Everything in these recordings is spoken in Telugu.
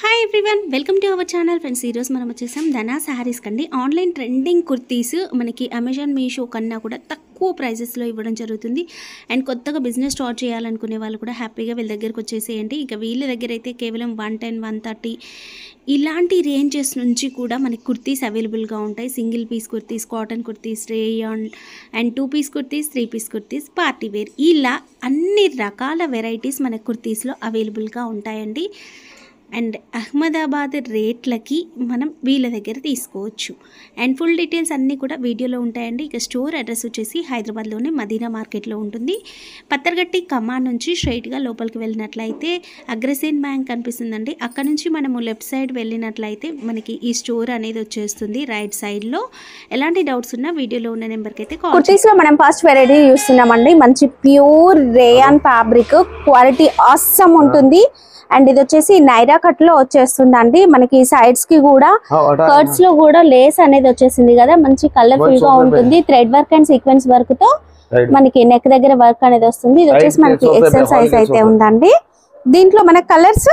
Hi everyone, welcome to our channel. Friends, ఈరోజు మనం వచ్చేసాం ధనా శారీస్ కండి. ఆన్లైన్ ట్రెండింగ్ కుర్తీస్ మనకి అమెజాన్ మీషో కన్నా కూడా తక్కువ ప్రైజెస్లో ఇవ్వడం జరుగుతుంది. అండ్ కొత్తగా బిజినెస్ స్టార్ట్ చేయాలనుకునే వాళ్ళు కూడా హ్యాపీగా వీళ్ళ దగ్గరకు వచ్చేసేయండి. ఇక వీళ్ళ దగ్గర అయితే కేవలం 110, 130 ఇలాంటి రేంజెస్ నుంచి కూడా మనకి కుర్తీస్ అవైలబుల్గా ఉంటాయి. Single piece kurtis, cotton kurtis, rayon and 2 piece kurtis, 3 piece kurtis, party wear, ఇలా అన్ని రకాల వెరైటీస్ మన కుర్తీస్లో అవైలబుల్గా ఉంటాయండి. అండ్ అహ్మదాబాద్ రేట్లకి మనం వీళ్ళ దగ్గర తీసుకోవచ్చు. అండ్ ఫుల్ డీటెయిల్స్ అన్నీ కూడా వీడియోలో ఉంటాయండి. ఇక స్టోర్ అడ్రస్ వచ్చేసి హైదరాబాద్లోనే మదీనా మార్కెట్లో ఉంటుంది. పత్తర్గట్టి కమాన్ నుంచి స్ట్రైట్గా లోపలికి వెళ్ళినట్లయితే అగ్రసేన్ బ్యాంక్ కనిపిస్తుందండి. అక్కడ నుంచి మనము లెఫ్ట్ సైడ్ వెళ్ళినట్లయితే మనకి ఈ స్టోర్ అనేది వచ్చేస్తుంది రైట్ సైడ్లో. ఎలాంటి డౌట్స్ ఉన్నా వీడియోలో ఉన్న నెంబర్కి అయితే కాల్. కుర్తీస్లో మనం ఫస్ట్ వెరైటీ చూస్తున్నామండి. మంచి pure rayon fabric, quality awesome ఉంటుంది. అండ్ ఇది వచ్చేసి నైరా కట్ లో వచ్చేస్తుందండి. మనకి సైడ్స్ కి కూడా కర్ట్స్ లో కూడా లేస్ అనేది వచ్చేసింది కదా, మంచి కలర్ఫుల్ గా ఉంటుంది. Thread work and sequence work తో మనకి నెక్ దగ్గర వర్క్ అనేది వస్తుంది. ఇది వచ్చేసి మనకి ఎక్సెల్ సైజ్ అయితే ఉందండి. దీంట్లో మన కలర్స్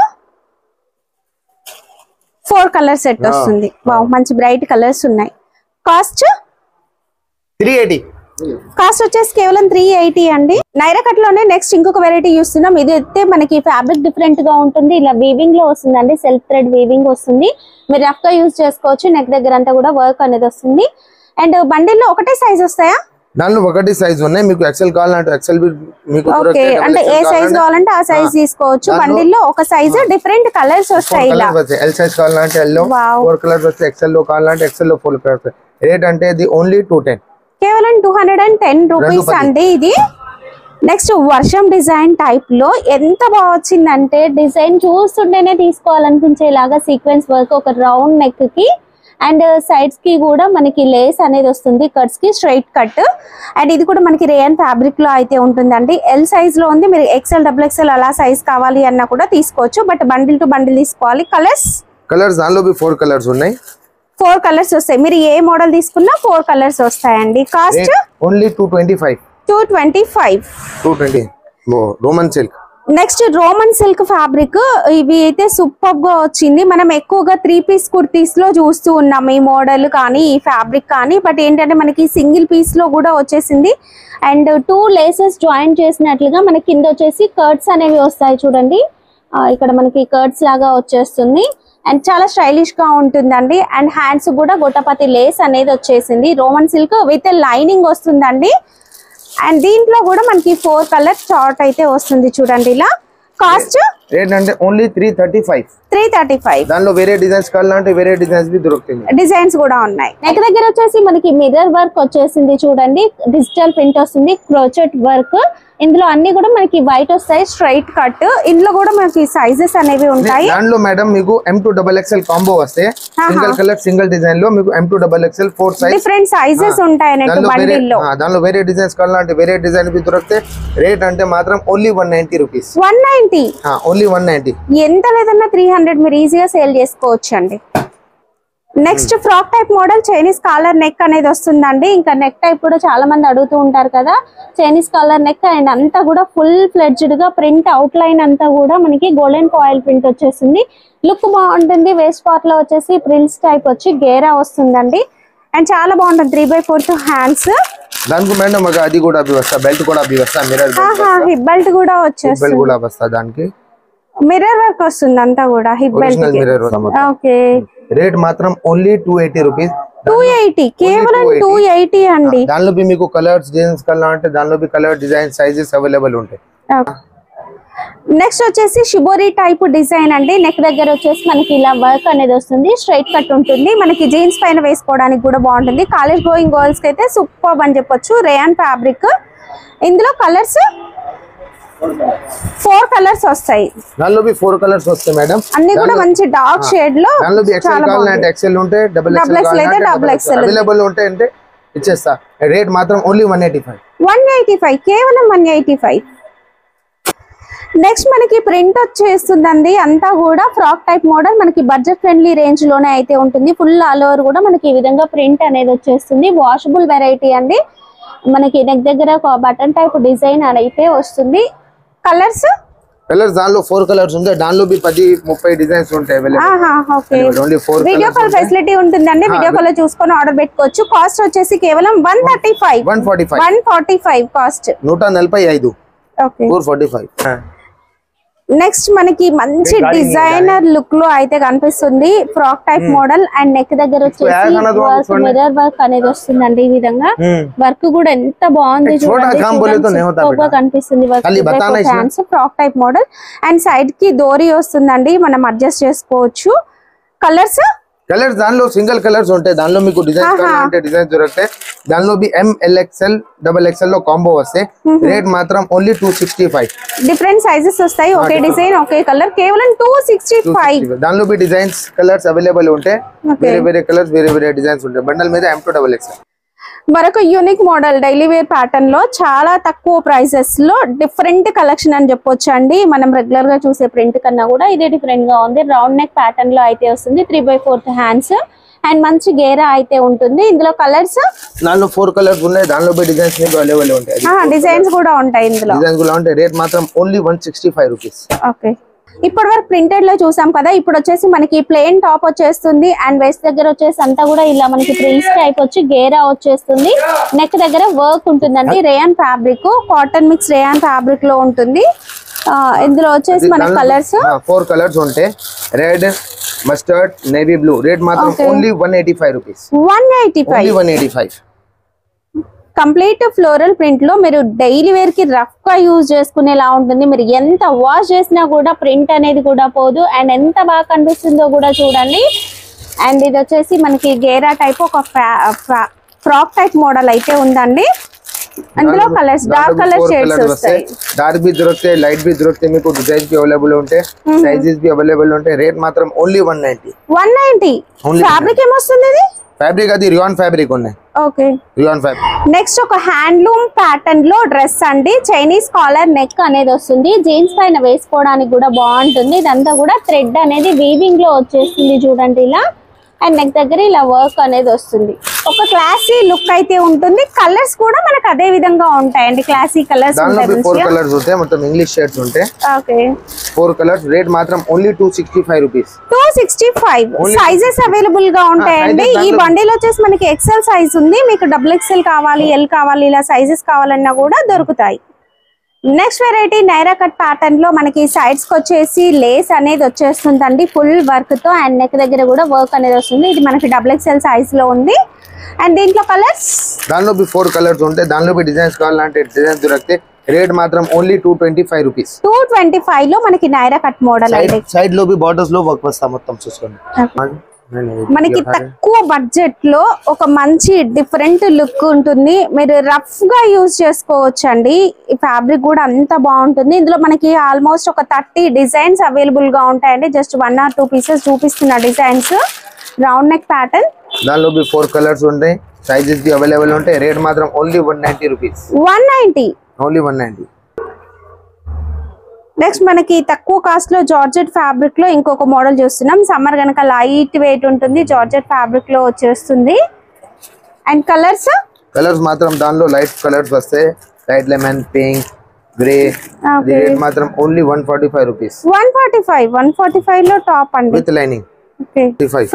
4 కలర్ సెట్ వస్తుంది. మంచి బ్రైట్ కలర్స్ ఉన్నాయి. కాస్ట్ 380. కాస్ట్ వచ్చేసి కేవలం 380 అండి. నైరా కట్ లోనే నెక్స్ట్ ఇంకొక వెరైటీ చూస్తున్నాం. ఇది అయితే మనకి ఫ్యాబ్రిక్ డిఫరెంట్ గా ఉంటుంది. ఇలా వీవింగ్ లో వస్తుందండి, సెల్ఫ్ థ్రెడ్ వీవింగ్ వస్తుంది. మీరు రఫ్ గా యూజ్ చేసుకోవచ్చు. నెక్ దగ్గర అంతా కూడా వర్క్ అనేది వస్తుంది. అండ్ బండిల్లో ఒకటే సైజ్ వస్తాయా? దానిలో ఒకటి సైజ్ ఉన్నాయి. మీకు ఎక్సెల్ కావాలంటే ఎక్సెల్ మీకు ఓకే, అంటే ఏ సైజ్ కావాలంటే ఆ సైజ్ తీసుకోవచ్చు. బండిల్లో ఒక సైజ్, డిఫరెంట్ కలర్స్ వస్తాయి. ఇలా ఎల్ సైజ్ కావాలంటే ఎల్ లో 4 కలర్స్ వస్తాయి. ఎక్సెల్ లో కావాలంటే ఎక్సెల్ లో 4 కలర్స్. రేట్ అంటే ఇది ఓన్లీ 210, కేవలం 210 రూపీస్ అండి. ఇది నెక్స్ట్ వర్షం డిజైన్ టైప్ లో ఎంత బాగా వచ్చిందంటే, డిజైన్ చూస్తుంటేనే తీసుకోవాలనిపించేలాగా సీక్వెన్స్ వర్క్, ఒక రౌండ్ నెక్ కి అండ్ సైడ్స్ కి కూడా మనకి లేస్ అనేది వస్తుంది. కట్స్ కి స్ట్రైట్ కట్. అండ్ ఇది కూడా మనకి రేయన్ ఫ్యాబ్రిక్ లో అయితే ఉంటుందండి. ఎల్ సైజ్ లో ఉంది. మీరు ఎక్సెల్, డబుల్ ఎక్సెల్ అలా సైజ్ కావాలి అన్నా కూడా తీసుకోవచ్చు. బట్ బండిల్ టు బండిల్ తీసుకోవాలి. కలర్స్ దానిలో 4 కలర్స్ ఉన్నాయి. 4 కలర్స్ వస్తాయి. మీరు ఏ మోడల్ తీసుకున్నా 4 కలర్స్ వస్తాయండి. Cost only 225. 220 Roman silk. Next Roman silk fabric. ఇవి అయితే సూపర్ గా వచ్చింది. మనం ఎక్కువగా 3 పీస్ కుర్తీస్ లో చూస్తూ ఉన్నాం ఈ మోడల్ కానీ ఈ ఫ్యాబ్రిక్ కానీ. బట్ ఏంటంటే మనకి సింగిల్ పీస్ లో కూడా వచ్చేసింది. అండ్ 2 లేసెస్ జాయిన్ చేసినట్లుగా మనకి కింద వచ్చేసి కర్ట్స్ అనేవి వస్తాయి. చూడండి, ఇక్కడ మనకి కర్ట్స్ లాగా వచ్చేస్తుంది. అండ్ చాలా స్టైలిష్ గా ఉంటుందండి. అండ్ హ్యాండ్స్ కూడా గొట్టపతి లేస్ అనేది వచ్చేసింది. రోమన్ సిల్క్ విత్ లైనింగ్ వస్తుందండి. అండ్ దీంట్లో కూడా మనకి 4 కలర్ చార్ట్ అయితే వస్తుంది. చూడండి, ఇలా కాస్ట్ రేట్ అంటే ఓన్లీ 335. దానిలో వేరే డిజైన్స్ కావాలంటే వేరే డిజైన్స్ బి దొరుకుతాయి. డిజైన్స్ కూడా ఉన్నాయి. నెక్ దగ్గర వచ్చేసి మనకి మిర్రర్ వర్క్ వచ్చేసింది. చూడండి, డిజిటల్ ప్రింట్ వస్తుంది, క్రోచెట్ వర్క్. ఇందులో అన్ని కూడా మనకి వైట్ వస్తాయి, స్ట్రైట్ కట్. ఇందులో కూడా మనకి సైజెస్ అనేవి ఉంటాయి. దాంట్లో మేడం మీకు M2 XXL కాంబో వస్తే సింగిల్ కలర్ సింగిల్ డిజైన్ లో మీకు M2 XXL 4 size different sizes ఉంటాయి అన్నట్టు బండిల్లో. దానిలో వేరే డిజైన్స్ కావాలంటే వేరే డిజైన్ బి దొరుకుతాయి. రేట్ అంటే మాత్రం ఓన్లీ 190 రూపీస్. 190, ఓన్లీ 190. ఎంత లేదన్నా 300 మీరు ఈజీగా సేల్ చేసుకోవచ్చు అండి. Next frock type model, Chinese collar neck అనేది వస్తుందండి. ఇంకా నెక్ టైప్ కూడా చాలా మంది అడుగుతూ ఉంటారు కదా, చైనీస్ కాలర్ నెక్. అండ్ అంతా కూడా ఫుల్ ఫ్లెడ్జ్డ్ గా ప్రింట్ అవుట్ లైన్ అంతా కూడా మనకి గోల్డెన్ ఫాయిల్ ప్రింట్ వచ్చేసింది. లుక్ బాగుంటుంది. వేస్ట్ పార్ట్ లో వచ్చేసి ప్రిల్స్ టైప్ వచ్చి గేరా వస్తుందండి. అండ్ చాలా బాగుంటుంది. 3/4 హ్యాండ్స్. దానికి మేడం అది కూడా బెల్ట్ కూడా మిర్రర్ హిప్ బెల్ట్ కూడా వచ్చేస్తుంది. దానికి మిర్రర్ వర్క్ వస్తుంది అంతా కూడా హిప్ బెల్ట్. ఓకే, రేట్ మాత్రం ఓన్లీ 280 రూపీస్. 280, కేవలం 280 అండి. దానిలో మీకు కలర్స్ డిజైన్స్ కావాలంటే దానిలో కలర్ డిజైన్ సైజెస్ అవైలబుల్ ఉంటాయి. నెక్స్ట్ వచ్చేసి షిబోరి టైప్ డిజైన్ అండి. నెక్ దగ్గర వచ్చేసి మనకి ఇలా వర్క్ అనేది వస్తుంది, స్ట్రైట్ కట్ ఉంటుంది. మనకి జీన్స్ పైన వేసుకోవడానికి కూడా బాగుంటుంది. కాలేజ్ గోయింగ్ గర్ల్స్ కి అయితే సూపర్ అని చెప్పొచ్చు. Rayon fabric. ఇందులో కలర్స్ 4 కలర్స్ వస్తాయి. దానిలో 4 కలర్స్ వస్తాయి మేడం. అన్ని కూడా మంచి డార్క్ షేడ్ లో. దానిలో ఎక్సెల్ కావాలంటే ఎక్సెల్ ఉంటే, డబుల్ ఎక్సెల్ అవైలబుల్ ఉంటే అంటే ఇచ్చేస్తా. రేట్ మాత్రం ఓన్లీ 185. కేవలం 185. నెక్స్ట్ మనకి ప్రింట్ వచ్చేస్తుందండి. అంతా కూడా ఫ్రాక్ టైప్ మోడల్. మనకి బడ్జెట్ ఫ్రెండ్లీ రేంజ్ లోనే అయితే ఉంటుంది. ఫుల్ ఆల్ ఓవర్ కూడా మనకి ఈ విధంగా ప్రింట్ అనేది వచ్చేస్తుంది. వాషబుల్ వెరైటీ అండి. మనకి నెక్ దగ్గర ఒక బటన్ టైప్ డిజైన్ అయితే వస్తుంది. కలర్స్ కలర్స్ దానిలో 4 కలర్స్ ఉంటాయి, దానిలో 10-30 డిజైన్స్ ఉంటాయి available. Only 4 video call facility ఉంటుందండి, వీడియో కాల్ చూసుకొని ఆర్డర్ పెట్టుకోవచ్చు. కాస్ట్ వచ్చేసి కేవలం 145 కాస్ట్ 145. ఓకే 445. నెక్స్ట్ మనకి మంచి డిజైనర్ లుక్ లో అయితే కనిపిస్తుంది, frock type model. And neck దగ్గర వచ్చేసి మిర్రర్ వర్క్ అనేది వస్తుందండి. ఈ విధంగా వర్క్ కూడా ఎంత బాగుంది చూడండి, సూపర్ గా కనిపిస్తుంది work. Hands frock type model and side కి డోరీ వస్తుందండి, మనం అడ్జస్ట్ చేసుకోవచ్చు. కలర్స్ దానిలో సింగిల్ కలర్స్ ఉంటాయి, దానిలో మీకు డిజైన్ కావాలంటే డిజైన్ దొరుకుతాయి. దానిలో MLXL XXL లో కాంబో వస్తే రేట్ మాత్రం ఓన్లీ 265. డిఫరెంట్ సైజెస్ వస్తాయి, ఒకే డిజైన్ ఒకే కలర్, కేవలం 265. దానిలో డిజైన్స్ కలర్స్ అవైలబుల్ ఉంటాయి, వేరే కలర్స్ వేరే డిజైన్స్ ఉంటాయి. బండల్ మీద M2XXL. మరొక unique model daily wear pattern లో చాలా తక్కువ ప్రైసెస్ లో డిఫరెంట్ కలెక్షన్ అని చెప్పొచ్చు అండి. మనం రెగ్యులర్ గా చూసే ప్రింట్ కన్నా కూడా ఇదే డిఫరెంట్ గా ఉంది. రౌండ్ నెక్ ప్యాటర్న్ లో అయితే వస్తుంది, 3/4 హ్యాండ్స్ అండ్ మంచి గేరా అయితే ఉంటుంది. ఇందులో కలర్స్ దానిలో 4 కలర్స్ ఉన్నాయి, దానిలో డిజైన్స్ అవైలబుల్ ఉంటాయి, డిజైన్స్ కూడా ఉంటాయి. ఇందులో డిజైన్స్ కూడా ఉంటాయి. రేట్ మాత్రం ఓన్లీ 165 రూపీస్. ఓకే, ఇప్పటి వరకు ప్రింటెడ్ లో చూసాం కదా, ఇప్పుడు వచ్చేసి మనకి ప్లెయిన్ టాప్ వచ్చేస్తుంది అండ్ వేస్ట్ దగ్గర వచ్చేసి అంతా కూడా ఇలా మనకి ప్రిల్స్ టైప్ వచ్చి గేరా వచ్చేస్తుంది. నెక్ దగ్గర వర్క్ ఉంటుందండి, rayon fabric, cotton mix rayon fabric లో ఉంటుంది. ఇందులో వచ్చేసి మనకి కలర్స్ 4 కలర్స్ ఉంటాయి, red, mustard, navy blue. Rate మాత్రం only 185 rupees. 185. Complete floral print లో మీరు డైలీ వేర్ కి రఫ్ గా యూజ్ చేసుకునేలా ఉంటుంది. మీరు ఎంత వాష్ చేసినా కూడా ప్రింట్ అనేది కూడా పోదు అండ్ ఎంత బాగా కనిపిస్తుందో కూడా చూడండి. అండ్ ఇది వచ్చేసి మనకి గేరా టైప్ ఒక ఫ్రాక్ టైప్ మోడల్ అయితే ఉందండి. అందులో కలర్స్ డార్క్ కలర్ షేడ్స్ వస్తాయి, డార్క్ బి దొరుకుతాయి, లైట్ బి దొరుకుతాయి, మీకు డిజైన్స్ బి అవైలబుల్ ఉంటాయి, సైజెస్ బి అవైలబుల్ ఉంటాయి. రేట్ మాత్రం ఓన్లీ 190. ఫ్యాబ్రిక్ ఏమొస్తుంది? ఇది ఫ్యాబ్రిక్ అది రియాన్ ఫ్యాబ్రిక్ ఉన్నాయి. Okay, rayon fabric. నెక్స్ట్ ఒక హ్యాండ్లూమ్ ప్యాటర్న్ లో డ్రెస్ అండి, చైనీస్ కాలర్ నెక్ అనేది వస్తుంది, జీన్స్ పైన వేసుకోవడానికి కూడా బాగుంటుంది. ఇదంతా కూడా థ్రెడ్ అనేది వీవింగ్ లో వచ్చేస్తుంది చూడండి ఇలా. అండ్ నెక్ దగ్గర ఇలా వర్క్ అనేది వస్తుంది, ఒక క్లాసీ లుక్ అయితే ఉంటుంది. కలర్స్ కూడా మనకు అదే విధంగా ఉంటాయండి, క్లాసీ కలర్స్ ఉంటాయి. 4 కలర్స్ ఉంటాయి, మొత్తం ఇంగ్లీష్ షేడ్స్ ఉంటాయి. Okay, 4 colours. రేట్ మాత్రం ఓన్లీ 265 రూపీస్. 265. సైజెస్ అవైలబుల్ గా ఉంటాయండి. ఈ బండిల్ వచ్చేసి మనకి XL సైజ్ ఉంది, మీకు XXL కావాలి, L కావాలి, ఇలా సైజెస్ కావాలన్నా కూడా దొరుకుతాయి. Next variety Naira cut pattern లో మనకి సైడ్స్ కి వచ్చేసి లేస్ అనేది వచ్చేస్తుందండి ఫుల్ వర్క్ తో. అండ్ నెక్ దగ్గర కూడా వర్క్ అనేది వస్తుంది. ఇది మనకి XXL సైజ్ లో ఉంది. అండ్ దీంట్లో కలర్స్ దానిలో 4 కలర్స్ ఉంటాయి, దానిలో డిజైన్స్ కావాలంటే డిజైన్స్ దొరుకుతాయి. రేట్ మాత్రం ఓన్లీ 225 రూపీస్. 225 లో మనకి నైరా కట్ మోడల్ అయితే సైడ్ లో బార్డర్స్ లో వర్క్ వస్తా మొత్తం చూసుకోండి. మనకి తక్కువ బడ్జెట్ లో ఒక మంచి డిఫరెంట్ లుక్ ఉంటుంది. మీరు రఫ్ గా యూజ్ చేసుకోవచ్చు అండి. ఈ ఫ్యాబ్రిక్ కూడా అంత బాగుంటుంది. ఇందులో మనకి ఆల్మోస్ట్ ఒక 30 డిజైన్స్ అవైలబుల్ గా ఉంటాయండి. జస్ట్ 1 or 2 పీసెస్ చూపిస్తున్న డిజైన్స్. రౌండ్ నెక్ ప్యాటర్న్, దానిలో 4 కలర్స్ ఉంటాయి, సైజెస్ బి అవైలబుల్ ఉంటాయి. రేట్ మాత్రం ఓన్లీ 190 రూపీస్. 190, ఓన్లీ 190. నెక్స్ట్ మనకి తక్కువ కాస్ట్ లో జార్జెట్ ఫ్యాబ్రిక్ లో ఇంకొక మోడల్ చూస్తున్నాం. సమ్మర్ గనక లైట్ వెయిట్ ఉంటుంది, జార్జెట్ ఫ్యాబ్రిక్ లో వచ్చేస్తుంది. అండ్ కలర్స్ మాత్రం దానిలో లైట్ కలర్స్ వస్తాయి, light lemon, pink, grey. Rate మాత్రం ఓన్లీ 145 రూపీస్. 145 లో టాప్ అండి with lining.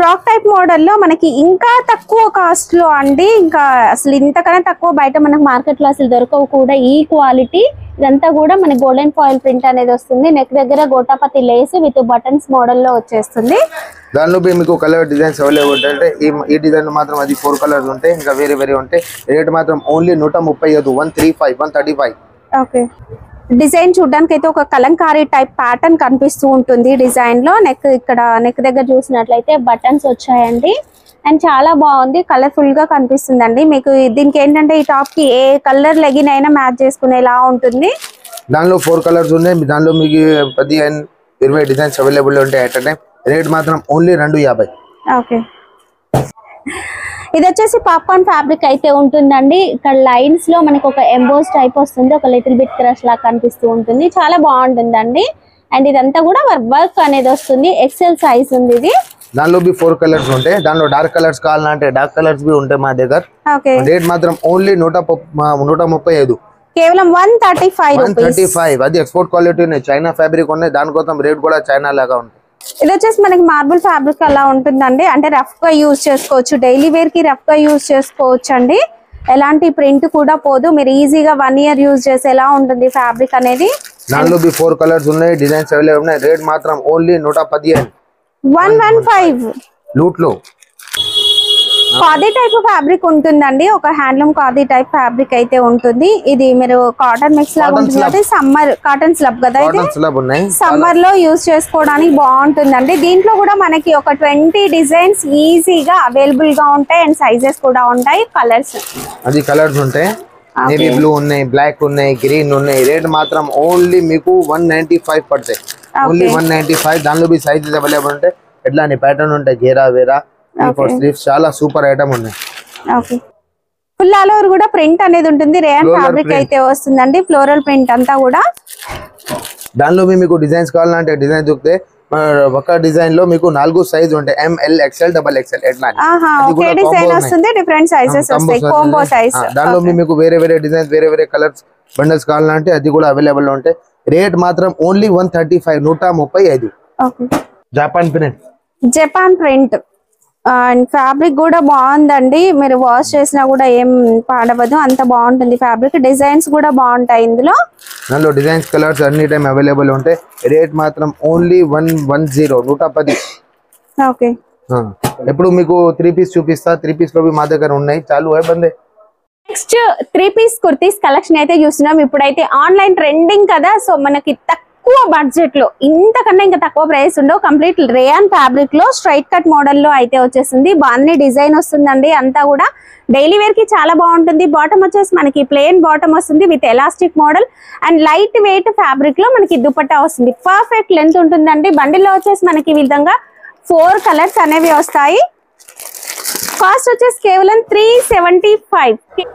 Frock type model లో మనకి ఇంకా తక్కువ కాస్ట్ లో అండి. ఇంకా అసలు ఇంతకన్నా తక్కువ బయట మనకు మార్కెట్ లో అసలు దొరకవు కూడా ఈ క్వాలిటీ. ఇదంతా కూడా మనకి గోల్డెన్ ఫాయిల్ ప్రింట్ అనేది వస్తుంది. నెక్ దగ్గర gota patti Lay's with buttons model లో వచ్చేస్తుంది. దానిలో మీకు కలర్ డిజైన్స్ అవైలబుల్ ఉంటాయి. ఈ డిజైన్ మాత్రం అది 4 కలర్స్ ఉంటాయి, ఇంకా వేరే ఉంటాయి. రేట్ మాత్రం ఓన్లీ 135, 135, 135. ఓకే, డిజైన్ చూడడానికి అయితే ఒక కలంకారీ టైప్ ప్యాటర్న్ కనిపిస్తూ ఉంటుంది డిజైన్ లో. ఇక్కడ నెక్ దగ్గర చూసినట్లయితే బటన్స్ వచ్చాయండి. అండ్ చాలా బాగుంది, కలర్ఫుల్ గా కనిపిస్తుందండి. మీకు దీనికి ఏంటంటే ఈ టాప్ కి ఏ కలర్ లెగిన్ అయినా మ్యాచ్ చేసుకునేలా ఉంటుంది. దానిలో 4 కలర్స్ ఉన్నాయి, దానిలో మీకు 10-20 డిజైన్స్ అవైలబుల్ ఉంటాయి. రేట్ మాత్రం ఓన్లీ 250. ఓకే, ఇది వచ్చేసి పాప్కార్న్ ఫ్యాబ్రిక్ అయితే ఉంటుందండి. ఇక్కడ లైన్స్ లో మనకి ఒక ఎంబోస్ టైప్ వస్తుంది, ఒక లిటిల్ బిట్ క్రష్ లాగా కనిపిస్తూ ఉంటుంది. చాలా బాగుంటుందండి. అండ్ ఇదంతా కూడా వర్క్ అనేది వస్తుంది, XL సైజ్ ఉంది ఇది. దానిలో 4 కలర్స్ ఉంటాయి, దానిలో డార్క్ కలర్స్ కావాలంటే డార్క్ కలర్స్ బి ఉంటాయి మా దగ్గర. రేట్ మాత్రం ఓన్లీ 135. కేవలం 135 రూపీస్. 135. అది ఎక్స్పోర్ట్ క్వాలిటీ ఉన్నాయి, చైనా ఫ్యాబ్రిక్ ఉన్నాయి, దానికోసం రేట్ కూడా చైనా లాగా ఉంటుంది. ఇది వచ్చేసి మనకి మార్బుల్ ఫ్యాబ్రిక్ అలా ఉంటుందండి, అంటే రఫ్ గా యూజ్ చేసుకోవచ్చు, డైలీ వేర్ కి రఫ్ గా యూజ్ చేసుకోవచ్చు అండి. ఎలాంటి ప్రింట్ కూడా పోదు, మీరు ఈజీగా 1 ఇయర్ యూజ్ చేసేలా ఉంటుంది ఫ్యాబ్రిక్ అనేది. దానిలో 4 కలర్స్ ఉన్నాయి, డిజైన్స్ అవైలబుల్ ఉన్నాయి. రేట్ మాత్రం ఓన్లీ 115. 115 లూట్ లో ఖాదీ టైప్ ఫ్యాబ్రిక్ ఉంటుందండి, ఒక హ్యాండ్లూమ్ ఖాదీ టైప్ ఫ్యాబ్రిక్ అయితే ఉంటుంది. ఇది మీరు కాటన్ మిక్స్ లాగా ఉంటుంది కాబట్టి సమ్మర్ కాటన్ స్లబ్ కదా, ఇది సమ్మర్ లో యూజ్ చేసుకోవడానికి బాగుంటుందండి. దీంట్లో కూడా మనకి ఒక 20 డిజైన్స్ ఈజీగా అవైలబుల్ గా ఉంటాయి అండ్ సైజెస్ కూడా ఉంటాయి. కలర్స్ అది కలర్స్ ఉంటాయి, నేవీ బ్లూ ఉన్నాయి, బ్లాక్ ఉన్నాయి, గ్రీన్ ఉన్నాయి. రేట్ మాత్రం ఓన్లీ మీకు 195 పడతాయి, ఓన్లీ 195. దానిలో సైజెస్ అవైలబుల్ ఉంటాయి, ఎట్లాంటి ప్యాటర్న్ ఉంటాయి, గేరా వేరా స్లీవ్స్, చాలా సూపర్ ఐటమ్ ఉన్నాయి. ఓకే, ఫుల్ ఆల్ ఓవర్ కూడా ప్రింట్ అనేది ఉంటుంది, రేయన్ ఫ్యాబ్రిక్ అయితే వస్తుందండి, ఫ్లోరల్ ప్రింట్ అంతా కూడా. దానిలో మీకు డిజైన్స్ కావాలంటే డిజైన్ దొరికితే ఒక డిజైన్ లో మీకు 4 సైజ్ ఉంటాయి, ML XL XXL ఎట్లా ఓకే డిజైన్ వస్తుంది, డిఫరెంట్ సైజెస్ వస్తాయి, కాంబో సైజ్. దానిలో మీకు వేరే వేరే డిజైన్స్ వేరే వేరే కలర్స్ బండల్స్ కావాలంటే అది కూడా అవైలబుల్ ఉంటాయి. రేట్ మాత్రం only 135, 135. Okay, Japan print and fabric కూడా బాగుందండి, మీరు వాష్ చేసినా కూడా ఏం పాడవదు, అంత బాగుంటుంది ఫ్యాబ్రిక్. డిజైన్స్ కూడా బాగుంటాయి ఇందులో, దానిలో డిజైన్స్ కలర్స్ అన్ని టైం అవైలబుల్ ఉంటాయి. రేట్ మాత్రం ఓన్లీ 110, 110. ఓకే, ఎప్పుడు మీకు 3 పీస్ చూపిస్తా, 3 పీస్ లో మా దగ్గర ఉన్నాయి, చాలు బందే. నెక్స్ట్ 3 పీస్ కుర్తీస్ కలెక్షన్ అయితే చూస్తున్నాం. ఇప్పుడైతే ఆన్లైన్ ట్రెండింగ్ కదా, సో మనకి తక్కువ బడ్జెట్ లో, ఇంతకన్నా ఇంకా తక్కువ ప్రైస్ ఉండవు. కంప్లీట్ రేయాన్ ఫ్యాబ్రిక్ లో స్ట్రైట్ కట్ మోడల్ లో అయితే వచ్చేసింది, బాగుంది డిజైన్ వస్తుందండి. అంతా కూడా డైలీ వేర్ కి చాలా బాగుంటుంది. బాటమ్ వచ్చేసి మనకి ప్లెయిన్ బాటమ్ వస్తుంది with elastic model and light weight fabric లో మనకి దుపట్టా వస్తుంది. పర్ఫెక్ట్ లెంత్ ఉంటుందండి. బండిల్లో వచ్చేసి మనకి ఈ విధంగా 4 కలర్స్ అనేవి వస్తాయి. కాస్ట్ వచ్చేసి కేవలం 375.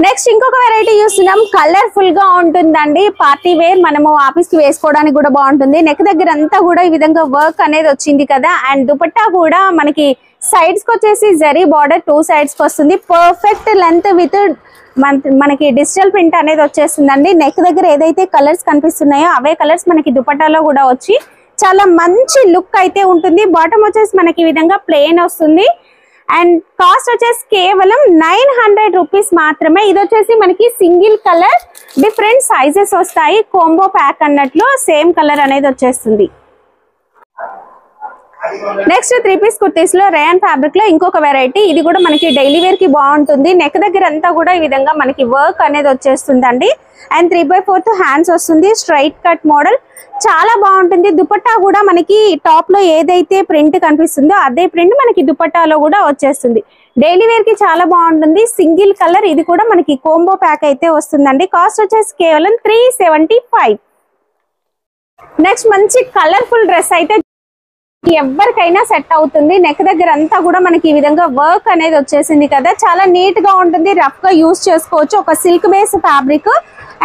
నెక్స్ట్ ఇంకొక వెరైటీ చూస్తున్నాం, కలర్ఫుల్ గా ఉంటుందండి, పార్టీ వేర్, మనము ఆఫీస్ కి వేసుకోవడానికి కూడా బాగుంటుంది. నెక్ దగ్గర అంతా కూడా ఈ విధంగా వర్క్ అనేది వచ్చింది కదా, అండ్ దుపట్టా కూడా మనకి సైడ్స్ కి వచ్చేసి జరీ బార్డర్ 2 సైడ్స్ కి వస్తుంది. పర్ఫెక్ట్ లెంత్ విత్ మనకి డిజిటల్ ప్రింట్ అనేది వచ్చేస్తుందండి. నెక్ దగ్గర ఏదైతే కలర్స్ కనిపిస్తున్నాయో అవే కలర్స్ మనకి దుపట్టాలో కూడా వచ్చి చాలా మంచి లుక్ అయితే ఉంటుంది. బాటమ్ వచ్చేసి మనకి ఈ విధంగా ప్లెయిన్ వస్తుంది అండ్ కాస్ట్ వచ్చేసి కేవలం 900 రూపీస్ మాత్రమే. ఇది వచ్చేసి మనకి సింగిల్ కలర్, డిఫరెంట్ సైజెస్ వస్తాయి, కాంబో ప్యాక్ అన్నట్లు సేమ్ కలర్ అనేది వచ్చేస్తుంది. నెక్స్ట్ 3 పీస్ కుర్తీస్ లో రేయాన్ ఫ్యాబ్రిక్ లో ఇంకొక వెరైటీ, ఇది కూడా మనకి డైలీ వేర్ కి బాగుంటుంది. నెక్ దగ్గర అంతా కూడా ఈ విధంగా మనకి వర్క్ అనేది వచ్చేస్తుందండి అండ్ 3/4 హ్యాండ్స్ వస్తుంది, స్ట్రైట్ కట్ మోడల్, చాలా బాగుంటుంది. దుపట్టా కూడా మనకి టాప్ లో ఏదైతే ప్రింట్ కనిపిస్తుందో అదే ప్రింట్ మనకి దుపట్టాలో కూడా వచ్చేస్తుంది. డైలీ వేర్ కి చాలా బాగుంటుంది. సింగిల్ కలర్, ఇది కూడా మనకి కాంబో ప్యాక్ అయితే వస్తుందండి. కాస్ట్ వచ్చేసి కేవలం 375. నెక్స్ట్ మంచి కలర్ఫుల్ డ్రెస్ అయితే ఎవరికైనా సెట్ అవుతుంది. నెక్ దగ్గర అంతా కూడా మనకి ఈ విధంగా వర్క్ అనేది వచ్చేసింది కదా, చాలా నీట్ గా ఉంటుంది, రఫ్ గా యూజ్ చేసుకోవచ్చు. ఒక silk base fabric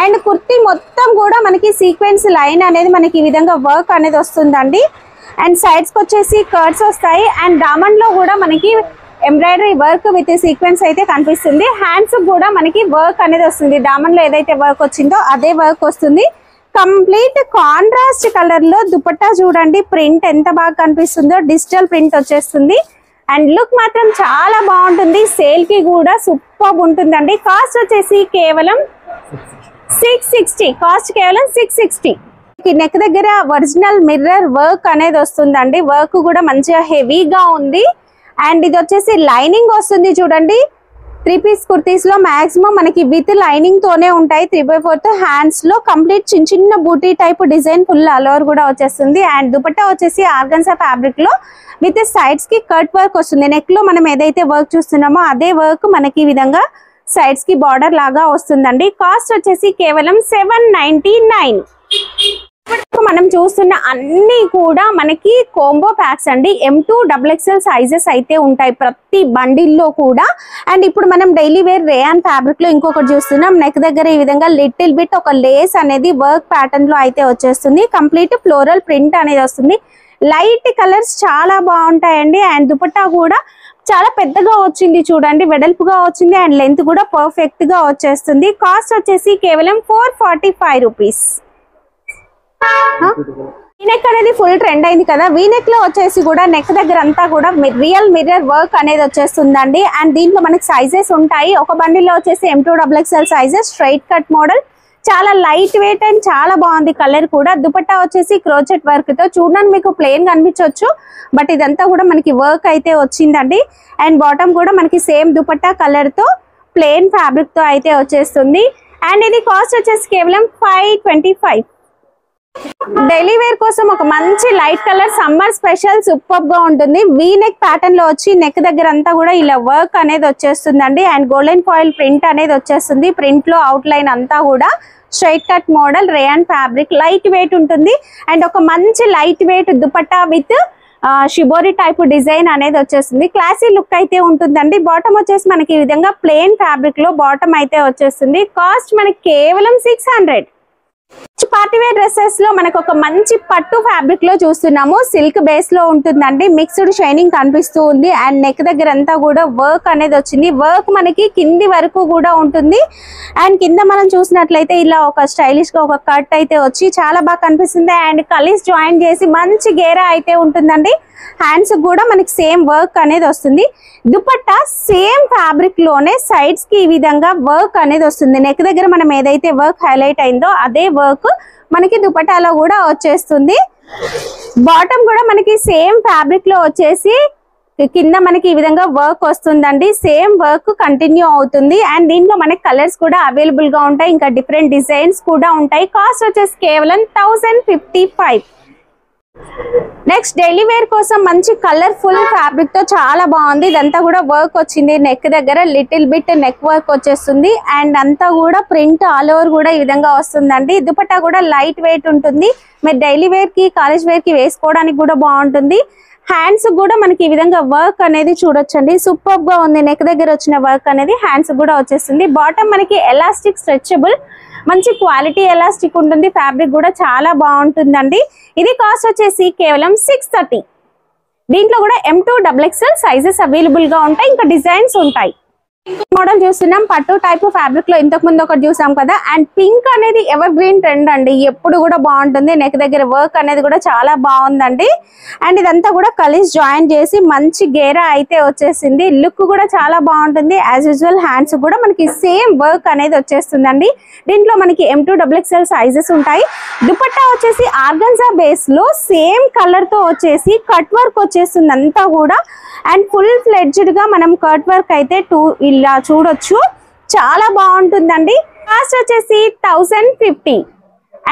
and kurti మొత్తం కూడా మనకి సీక్వెన్స్ లైన్ అనేది మనకి ఈ విధంగా వర్క్ అనేది వస్తుందండి అండ్ సైడ్స్ కి వచ్చేసి కర్డ్స్ వస్తాయి అండ్ దామన్ లో కూడా మనకి ఎంబ్రాయిడరీ వర్క్ విత్ సీక్వెన్స్ అయితే కనిపిస్తుంది. హ్యాండ్స్ కూడా మనకి వర్క్ అనేది వస్తుంది, దామన్ లో ఏదైతే వర్క్ వచ్చిందో అదే వర్క్ వస్తుంది. కంప్లీట్ కాంట్రాస్ట్ కలర్ లో దుపట్టా చూడండి, ప్రింట్ ఎంత బాగా కనిపిస్తుందో, డిజిటల్ ప్రింట్ వచ్చేస్తుంది అండ్ లుక్ మాత్రం చాలా బాగుంటుంది. సేల్ కి కూడా సూపర్ ఉంటుందండి. కాస్ట్ వచ్చేసి కేవలం 660. కాస్ట్ కేవలం 660. నెక్ దగ్గర ఒరిజినల్ మిర్రర్ వర్క్ అనేది వస్తుందండి, వర్క్ కూడా మంచిగా హెవీగా ఉంది అండ్ ఇది వచ్చేసి లైనింగ్ వస్తుంది చూడండి. 3 పీస్ కుర్తీస్ లో మాక్సిమం మనకి విత్ లైనింగ్ తోనే ఉంటాయి. 3/4 హ్యాండ్స్ లో కంప్లీట్ చిన్న చిన్న బూటీ type design full all over కూడా వచ్చేస్తుంది అండ్ దుపట్టా వచ్చేసి ఆర్గన్సా ఫ్యాబ్రిక్ లో విత్ సైడ్స్ కి కట్ వర్క్ వస్తుంది. నెక్ లో మనం ఏదైతే వర్క్ చూస్తున్నామో అదే వర్క్ మనకి ఈ విధంగా సైడ్స్ కి బార్డర్ లాగా వస్తుందండి. కాస్ట్ వచ్చేసి కేవలం 799. మనం చూస్తున్న అన్ని కూడా మనకి కాంబో ప్యాక్స్ అండి. M2 XXL సైజెస్ అయితే ఉంటాయి ప్రతి బండిల్లో కూడా అండ్ ఇప్పుడు మనం డైలీ వేర్ రేయాన్ ఫ్యాబ్రిక్ లో ఇంకొకటి చూస్తున్నాం. నెక్ దగ్గర ఈ విధంగా లిటిల్ బిట్ ఒక లేస్ అనేది వర్క్ ప్యాటర్న్ లో అయితే వచ్చేస్తుంది. కంప్లీట్ ఫ్లోరల్ ప్రింట్ అనేది వస్తుంది. లైట్ కలర్స్ చాలా బాగుంటాయండి అండ్ దుపట్టా కూడా చాలా పెద్దగా వచ్చింది చూడండి, వెడల్పుగా వచ్చింది అండ్ లెంత్ కూడా పర్ఫెక్ట్ గా వచ్చేస్తుంది. కాస్ట్ వచ్చేసి కేవలం 445 రూపీస్. వీనెక్ అనేది ఫుల్ ట్రెండ్ అయింది కదా, వీనెక్ లో వచ్చేసి కూడా నెక్ దగ్గర అంతా కూడా రియల్ మిర్రర్ వర్క్ అనేది వచ్చేస్తుందండి. అండ్ దీంట్లో మనకి సైజెస్ ఉంటాయి. ఒక బండిల్లో వచ్చేసి M2XXL sizes, straight cut model, చాలా లైట్ వెయిట్ అండ్ చాలా బాగుంది కలర్ కూడా. దుపట్టా వచ్చేసి క్రోచెట్ వర్క్ తో, చూడడానికి మీకు ప్లెయిన్ కనిపించవచ్చు బట్ ఇదంతా కూడా మనకి వర్క్ అయితే వచ్చిందండి. అండ్ బాటమ్ కూడా మనకి సేమ్ దుపట్టా కలర్ తో ప్లెయిన్ ఫ్యాబ్రిక్ తో అయితే వచ్చేస్తుంది. అండ్ ఇది కాస్ట్ వచ్చేసి కేవలం 525. డైలీ వేర్ కోసం ఒక మంచి light colour summer special super గా ఉంటుంది. వీ నెక్ ప్యాటర్న్ లో వచ్చి నెక్ దగ్గర అంతా కూడా ఇలా వర్క్ అనేది వచ్చేస్తుందండి. అండ్ గోల్డెన్ ఫాయిల్ ప్రింట్ అనేది వచ్చేస్తుంది. ప్రింట్ లో అవుట్ లైన్ అంతా కూడా straight cut model, rayon fabric, light weight ఉంటుంది. అండ్ ఒక మంచి light weight dupatta with shibori type design అనేది వచ్చేస్తుంది. క్లాసీ లుక్ అయితే ఉంటుందండి. బాటమ్ వచ్చేసి మనకి ఈ విధంగా ప్లెయిన్ ఫ్యాబ్రిక్ లో బాటమ్ అయితే వచ్చేస్తుంది. కాస్ట్ మనకి కేవలం 600. పార్టీ వేర్ డ్రెస్సెస్ లో మనకు ఒక మంచి పట్టు ఫ్యాబ్రిక్ లో చూస్తున్నాము. సిల్క్ బేస్ లో ఉంటుందండి. మిక్స్డ్ షైనింగ్ కనిపిస్తూ ఉంది. అండ్ నెక్ దగ్గర అంతా కూడా వర్క్ అనేది వచ్చింది. వర్క్ మనకి కింది వరకు కూడా ఉంటుంది. అండ్ కింద మనం చూసినట్లయితే ఇలా ఒక స్టైలిష్ గా ఒక కట్ అయితే వచ్చి చాలా బాగా కనిపిస్తుంది. అండ్ కలీస్ జాయిన్ చేసి మంచి గేరా అయితే ఉంటుందండి. హ్యాండ్స్ కూడా మనకి సేమ్ వర్క్ అనేది వస్తుంది. దుపట్టా సేమ్ ఫ్యాబ్రిక్ లోనే సైడ్స్ కి ఈ విధంగా వర్క్ అనేది వస్తుంది. నెక్ దగ్గర మనం ఏదైతే వర్క్ హైలైట్ అయిందో అదే వర్క్ మనకి దుపట్టాలో కూడా వచ్చేస్తుంది. బాటమ్ కూడా మనకి సేమ్ ఫ్యాబ్రిక్ లో వచ్చేసి కింద మనకి ఈ విధంగా వర్క్ వస్తుందండి. సేమ్ వర్క్ కంటిన్యూ అవుతుంది. అండ్ దీంట్లో మనకి కలర్స్ కూడా అవైలబుల్ గా ఉంటాయి. ఇంకా డిఫరెంట్ డిజైన్స్ కూడా ఉంటాయి. కాస్ట్ వచ్చేసి కేవలం 1055. నెక్స్ట్ డైలీ వేర్ కోసం మంచి కలర్ఫుల్ ఫ్యాబ్రిక్ తో చాలా బాగుంది. ఇదంతా కూడా వర్క్ వచ్చింది. నెక్ దగ్గర లిటిల్ బిట్ నెక్ వర్క్ వచ్చేస్తుంది. అండ్ అంతా కూడా ప్రింట్ ఆల్ ఓవర్ కూడా ఈ విధంగా వస్తుందండి. దుపట్టా కూడా లైట్ వెయిట్ ఉంటుంది. మీరు డైలీ వేర్ కి, కాలేజ్ వేర్ కి వేసుకోవడానికి కూడా బాగుంటుంది. హ్యాండ్స్ కూడా మనకి ఈ విధంగా వర్క్ అనేది చూడొచ్చండి. సూపర్ గా ఉంది. నెక్ దగ్గర వచ్చిన వర్క్ అనేది హ్యాండ్స్ కూడా వచ్చేస్తుంది. బాటమ్ మనకి ఎలాస్టిక్ స్ట్రెచబుల్, మంచి క్వాలిటీ ఎలాస్టిక్ ఉంటుంది. ఫ్యాబ్రిక్ కూడా చాలా బాగుంటుందండి. ఇది కాస్ట్ వచ్చేసి కేవలం 630. దీంట్లో కూడా M2XXL సైజెస్ అవైలబుల్ గా ఉంటాయి. ఇంకా డిజైన్స్ ఉంటాయి. మోడల్ చూస్తున్నాం. పట్టు టైప్ ఫ్యాబ్రిక్ లో ఇంతకు ముందు ఒకటి చూసాం కదా. అండ్ పింక్ అనేది ఎవర్ గ్రీన్ ట్రెండ్ అండి, ఎప్పుడు కూడా బాగుంటుంది. నెక్ దగ్గర వర్క్ అనేది కూడా చాలా బాగుందండి. అండ్ ఇదంతా కూడా కలీస్ జాయిన్ చేసి మంచి గేరా అయితే వచ్చేసింది. లుక్ కూడా చాలా బాగుంటుంది. యాజ్ యూజువల్ హ్యాండ్స్ కూడా మనకి సేమ్ వర్క్ అనేది వచ్చేస్తుందండి. దీంట్లో మనకి M2XXL సైజెస్ ఉంటాయి. దుపట్టా వచ్చేసి ఆర్గన్జా బేస్ లో సేమ్ కలర్ తో వచ్చేసి కట్ వర్క్ వచ్చేస్తుంది అంతా కూడా. అండ్ ఫుల్ ఫ్లెడ్జ్డ్ గా మనం కట్ వర్క్ అయితే ఇలా చూడొచ్చు. చాలా బాగుంటుందండి. కాస్ట్ వచ్చేసి 1050.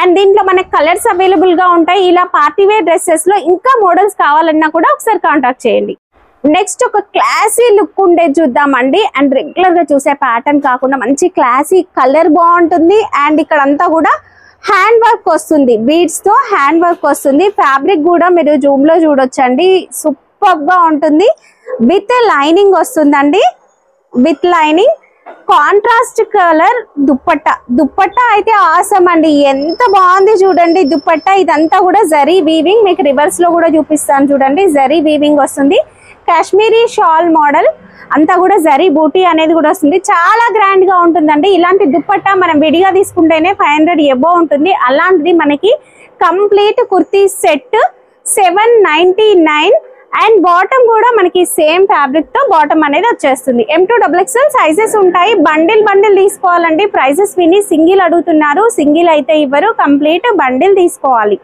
అండ్ దీంట్లో మనకి కలర్స్ అవైలబుల్ గా ఉంటాయి. ఇలా పార్టీ వేర్ డ్రెస్సెస్ లో ఇంకా మోడల్స్ కావాలన్నా కూడా ఒకసారి కాంటాక్ట్ చేయండి. నెక్స్ట్ ఒక క్లాసీ లుక్ ఉండేది చూద్దామండి. అండ్ రెగ్యులర్ గా చూసే ప్యాటర్న్ కాకుండా మంచి క్లాసీ కలర్ బాగుంటుంది. అండ్ ఇక్కడ అంతా కూడా హ్యాండ్ వర్క్ వస్తుంది. బీడ్స్ తో హ్యాండ్ వర్క్ వస్తుంది. ఫ్యాబ్రిక్ కూడా మీరు జూమ్ లో చూడొచ్చండి. సూపర్ గా ఉంటుంది. విత్ లైనింగ్ వస్తుందండి. With lining, contrast colour dupatta అయితే ఆసమ్ అండి. ఎంత బాగుంది చూడండి దుపట్టా. ఇదంతా కూడా జరీ వీవింగ్. మీకు రివర్స్ లో కూడా చూపిస్తాను చూడండి. జరీ వీవింగ్ వస్తుంది. కాశ్మీరీ షాల్ మోడల్ అంతా కూడా జరీ బూటీ అనేది కూడా వస్తుంది. చాలా గ్రాండ్ గా ఉంటుందండి. ఇలాంటి దుపట్టా మనం విడిగా తీసుకుంటేనే 500 అబోవ్ ఉంటుంది. అలాంటిది మనకి complete kurti set 799. And bottom కూడా మనకి సేమ్ ఫ్యాబ్రిక్ తో బాటమ్ అనేది వచ్చేస్తుంది. M2XXL సైజెస్ ఉంటాయి. బండిల్ తీసుకోవాలండి. ప్రైజెస్ విని సింగిల్ అడుగుతున్నారు. సింగిల్ అయితే ఇవ్వరు, కంప్లీట్ బండిల్ తీసుకోవాలి.